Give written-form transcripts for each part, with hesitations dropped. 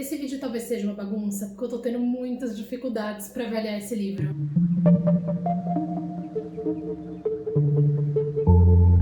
Esse vídeo talvez seja uma bagunça, porque eu tô tendo muitas dificuldades pra avaliar esse livro.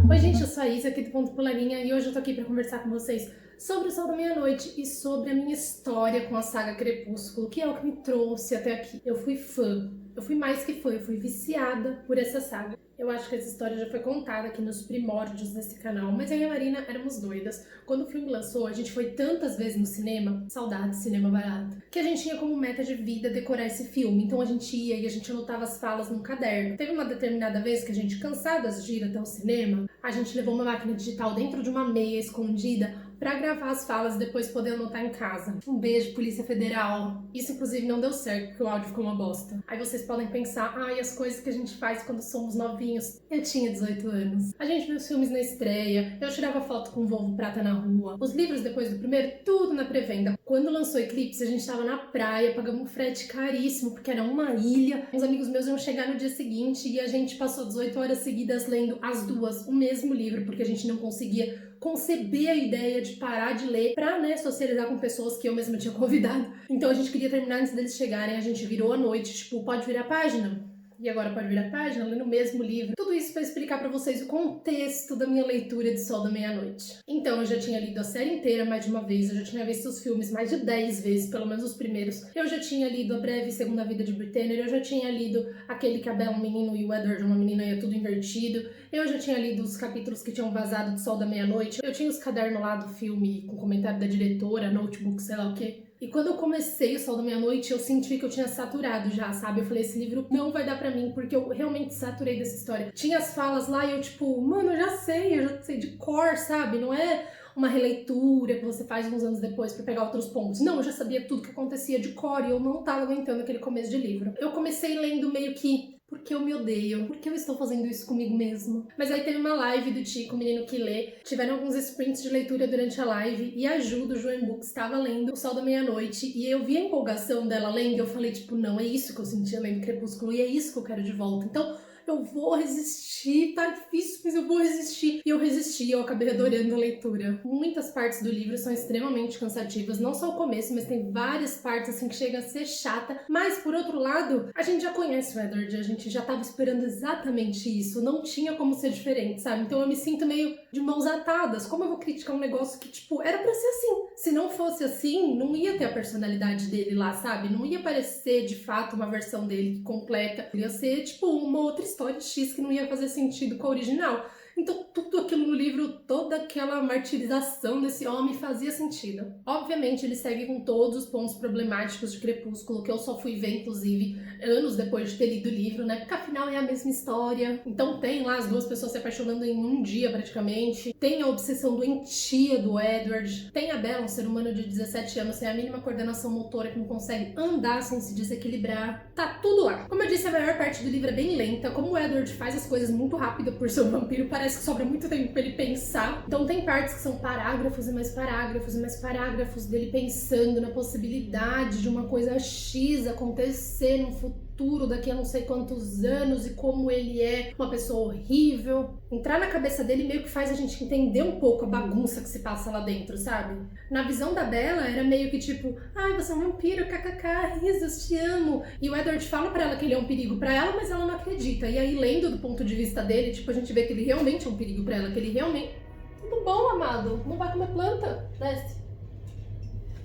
Oi gente, eu sou a Isa aqui do Ponto Pularinha e hoje eu tô aqui pra conversar com vocês sobre O Sol da Meia-Noite e sobre a minha história com a saga Crepúsculo, que é o que me trouxe até aqui. Eu fui fã, eu fui mais que fã, eu fui viciada por essa saga. Eu acho que essa história já foi contada aqui nos primórdios desse canal, mas eu e a Marina éramos doidas. Quando o filme lançou, a gente foi tantas vezes no cinema, saudade cinema barato, que a gente tinha como meta de vida decorar esse filme. Então a gente ia e a gente anotava as falas num caderno. Teve uma determinada vez que a gente, cansadas de ir até o cinema, a gente levou uma máquina digital dentro de uma meia escondida pra gravar as falas e depois poder anotar em casa. Um beijo, Polícia Federal. Isso, inclusive, não deu certo, porque o áudio ficou uma bosta. Aí vocês podem pensar, ai, as coisas que a gente faz quando somos novinhos. Eu tinha 18 anos. A gente viu os filmes na estreia, eu tirava foto com o Volvo Prata na rua. Os livros, depois do primeiro, tudo na pré-venda. Quando lançou Eclipse, a gente tava na praia, pagamos um frete caríssimo, porque era uma ilha. Uns amigos meus iam chegar no dia seguinte e a gente passou 18 horas seguidas lendo as duas, o mesmo livro, porque a gente não conseguia conceber a ideia de parar de ler pra, socializar com pessoas que eu mesma tinha convidado. Então a gente queria terminar antes deles chegarem, a gente virou a noite, tipo, pode virar a página? E agora pode virar a página, lendo o mesmo livro. Tudo isso pra explicar pra vocês o contexto da minha leitura de Sol da Meia-Noite. Então, eu já tinha lido a série inteira mais de uma vez, eu já tinha visto os filmes mais de 10 vezes, pelo menos os primeiros. Eu já tinha lido A Breve Segunda Vida de Britannia, eu já tinha lido aquele que a Bella é um menino e o Edward uma menina e é tudo invertido. Eu já tinha lido os capítulos que tinham vazado de Sol da Meia-Noite. Eu tinha os cadernos lá do filme com comentário da diretora, notebook, sei lá o quê. E quando eu comecei O Sol da Meia-Noite, eu senti que eu tinha saturado já, sabe? Eu falei, esse livro não vai dar pra mim, porque eu realmente saturei dessa história. Tinha as falas lá e eu tipo, mano, eu já sei de cor, sabe? Não é uma releitura que você faz uns anos depois pra pegar outros pontos. Não, eu já sabia tudo que acontecia de cor e eu não tava aguentando aquele começo de livro. Eu comecei lendo meio que porque eu me odeio, porque eu estou fazendo isso comigo mesmo. Mas aí teve uma live do Tico, o menino que lê, tiveram alguns sprints de leitura durante a live, e a Ju, do Joen Books, estava lendo O Sol da Meia-Noite, e eu vi a empolgação dela lendo, e eu falei, tipo, não, é isso que eu sentia lendo Crepúsculo, e é isso que eu quero de volta. Então, eu vou resistir, tá difícil, mas eu vou resistir. E eu resisti, eu acabei adorando a leitura. Muitas partes do livro são extremamente cansativas, não só o começo, mas tem várias partes assim que chega a ser chata. Mas, por outro lado, a gente já conhece o Edward, a gente já tava esperando exatamente isso, não tinha como ser diferente, sabe? Então eu me sinto meio de mãos atadas. Como eu vou criticar um negócio que, tipo, era pra ser assim? Se não fosse assim, não ia ter a personalidade dele lá, sabe? Não ia aparecer, de fato, uma versão dele completa. Ia ser, tipo, uma outra história X que não ia fazer sentido com a original. Então tudo aquilo no livro, toda aquela martirização desse homem fazia sentido. Obviamente ele segue com todos os pontos problemáticos de Crepúsculo, que eu só fui ver, inclusive, anos depois de ter lido o livro, né? Porque afinal é a mesma história. Então tem lá as duas pessoas se apaixonando em um dia, praticamente. Tem a obsessão doentia do Edward. Tem a Bella, um ser humano de 17 anos, sem a mínima coordenação motora, que não consegue andar sem se desequilibrar. Tá tudo lá. Como eu disse, a maior parte do livro é bem lenta. Como o Edward faz as coisas muito rápido por ser um vampiro, parece que sobra muito tempo pra ele pensar. Então tem partes que são parágrafos e mais parágrafos e mais parágrafos dele pensando na possibilidade de uma coisa X acontecer no futuro, daqui a não sei quantos anos, e como ele é uma pessoa horrível. Entrar na cabeça dele meio que faz a gente entender um pouco a bagunça que se passa lá dentro, sabe? Na visão da Bella era meio que tipo, ai, você é um vampiro, kkk, risos, te amo. E o Edward fala pra ela que ele é um perigo pra ela, mas ela não acredita. E aí, lendo do ponto de vista dele, tipo, a gente vê que ele realmente é um perigo pra ela, que ele realmente... Tudo bom, amado? Não vai comer planta? Desce.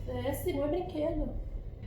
Desce, não é brinquedo.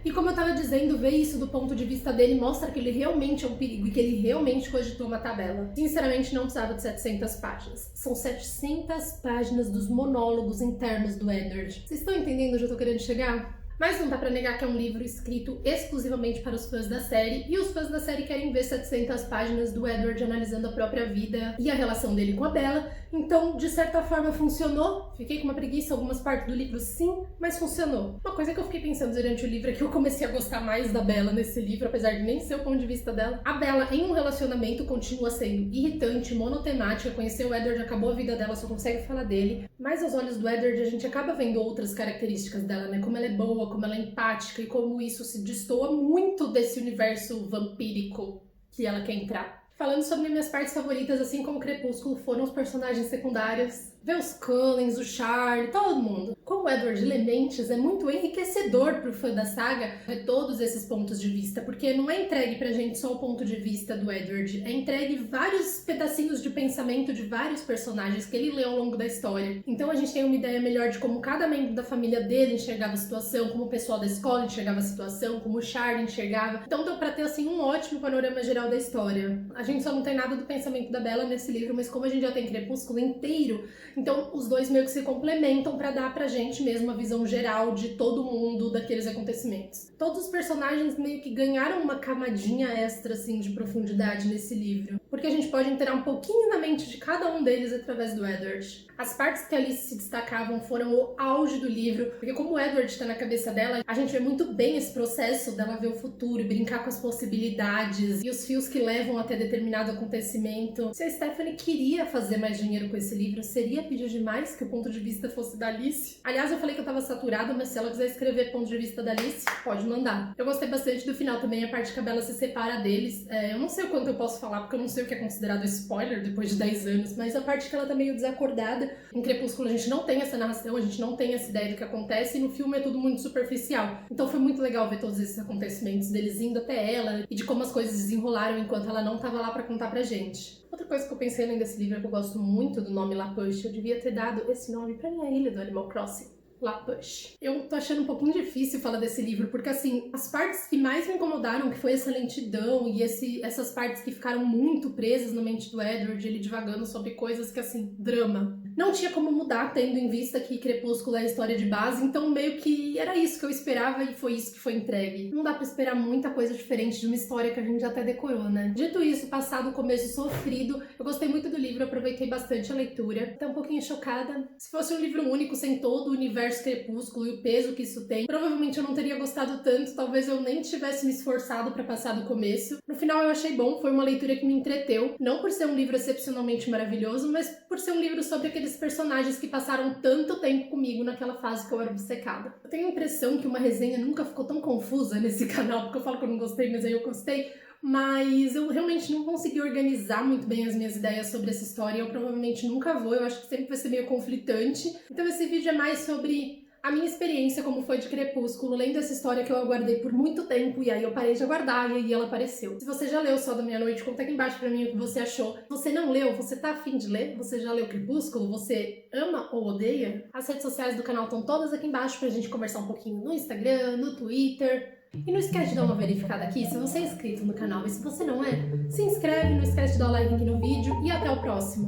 E como eu tava dizendo, ver isso do ponto de vista dele mostra que ele realmente é um perigo e que ele realmente cogitou matar a Bella. Sinceramente, não precisava de 700 páginas. São 700 páginas dos monólogos internos do Edward. Vocês estão entendendo onde eu tô querendo chegar? Mas não dá pra negar que é um livro escrito exclusivamente para os fãs da série, e os fãs da série querem ver 700 páginas do Edward analisando a própria vida e a relação dele com a Bella. Então, de certa forma, funcionou. Fiquei com uma preguiça algumas partes do livro, sim, mas funcionou. Uma coisa que eu fiquei pensando durante o livro é que eu comecei a gostar mais da Bella nesse livro, apesar de nem ser o ponto de vista dela. A Bella, em um relacionamento, continua sendo irritante, monotemática. Conhecer o Edward acabou a vida dela, só consegue falar dele. Mas aos olhos do Edward, a gente acaba vendo outras características dela, né? Como ela é boa, como ela é empática e como isso se destoa muito desse universo vampírico que ela quer entrar. Falando sobre minhas partes favoritas, assim como Crepúsculo, foram os personagens secundários. Ver os Cullens, o Charlie, todo mundo. Como o Edward Lementes, é muito enriquecedor pro fã da saga ver todos esses pontos de vista, porque não é entregue pra gente só o ponto de vista do Edward, é entregue vários pedacinhos de pensamento de vários personagens que ele leu ao longo da história. Então a gente tem uma ideia melhor de como cada membro da família dele enxergava a situação, como o pessoal da escola enxergava a situação, como o Charlie enxergava. Então deu pra ter assim um ótimo panorama geral da história. A gente só não tem nada do pensamento da Bella nesse livro, mas como a gente já tem Crepúsculo inteiro, então os dois meio que se complementam pra dar pra gente mesmo uma visão geral de todo mundo daqueles acontecimentos. Todos os personagens meio que ganharam uma camadinha extra assim de profundidade nesse livro, porque a gente pode entrar um pouquinho na mente de cada um deles através do Edward. As partes que ali se destacavam foram o auge do livro, porque como o Edward está na cabeça dela, a gente vê muito bem esse processo dela ver o futuro e brincar com as possibilidades e os fios que levam até determinado acontecimento. Se a Stephanie queria fazer mais dinheiro com esse livro, seria pedir demais que o ponto de vista fosse da Alice? Aliás, eu falei que eu tava saturada, mas se ela quiser escrever ponto de vista da Alice, pode mandar. Eu gostei bastante do final também, a parte que a Bella se separa deles. Eu não sei o quanto eu posso falar, porque eu não sei o que é considerado spoiler depois de 10 anos, mas a parte que ela tá meio desacordada. Em Crepúsculo a gente não tem essa narração, a gente não tem essa ideia do que acontece, e no filme é tudo muito superficial. Então foi muito legal ver todos esses acontecimentos deles indo até ela e de como as coisas desenrolaram enquanto ela não tava lá pra contar pra gente. Outra coisa que eu pensei além desse livro é que eu gosto muito do nome La Push. Eu devia ter dado esse nome pra minha ilha do Animal Crossing. La Push. Eu tô achando um pouquinho difícil falar desse livro, porque assim, as partes que mais me incomodaram, que foi essa lentidão e essas partes que ficaram muito presas na mente do Edward, ele divagando sobre coisas que assim, drama. Não tinha como mudar, tendo em vista que Crepúsculo é a história de base, então meio que era isso que eu esperava e foi isso que foi entregue. Não dá pra esperar muita coisa diferente de uma história que a gente já até decorou, né? Dito isso, passado o começo sofrido, eu gostei muito do livro, aproveitei bastante a leitura. Tô um pouquinho chocada. Se fosse um livro único, sem todo o universo Crepúsculo e o peso que isso tem, provavelmente eu não teria gostado tanto, talvez eu nem tivesse me esforçado pra passar do começo. No final eu achei bom, foi uma leitura que me entreteu, não por ser um livro excepcionalmente maravilhoso, mas por ser um livro sobre aqueles personagens que passaram tanto tempo comigo naquela fase que eu era obcecada. Eu tenho a impressão que uma resenha nunca ficou tão confusa nesse canal, porque eu falo que eu não gostei, mas aí eu gostei, mas eu realmente não consegui organizar muito bem as minhas ideias sobre essa história, eu provavelmente nunca vou, eu acho que sempre vai ser meio conflitante. Então esse vídeo é mais sobre a minha experiência como foi de Crepúsculo, lendo essa história que eu aguardei por muito tempo, e aí eu parei de aguardar, e aí ela apareceu. Se você já leu O Sol da Meia-Noite, conta aqui embaixo pra mim o que você achou. Se você não leu, você tá afim de ler? Você já leu Crepúsculo? Você ama ou odeia? As redes sociais do canal estão todas aqui embaixo pra gente conversar um pouquinho no Instagram, no Twitter. E não esquece de dar uma verificada aqui se você é inscrito no canal, e se você não é, se inscreve, não esquece de dar o like aqui no vídeo, e até o próximo!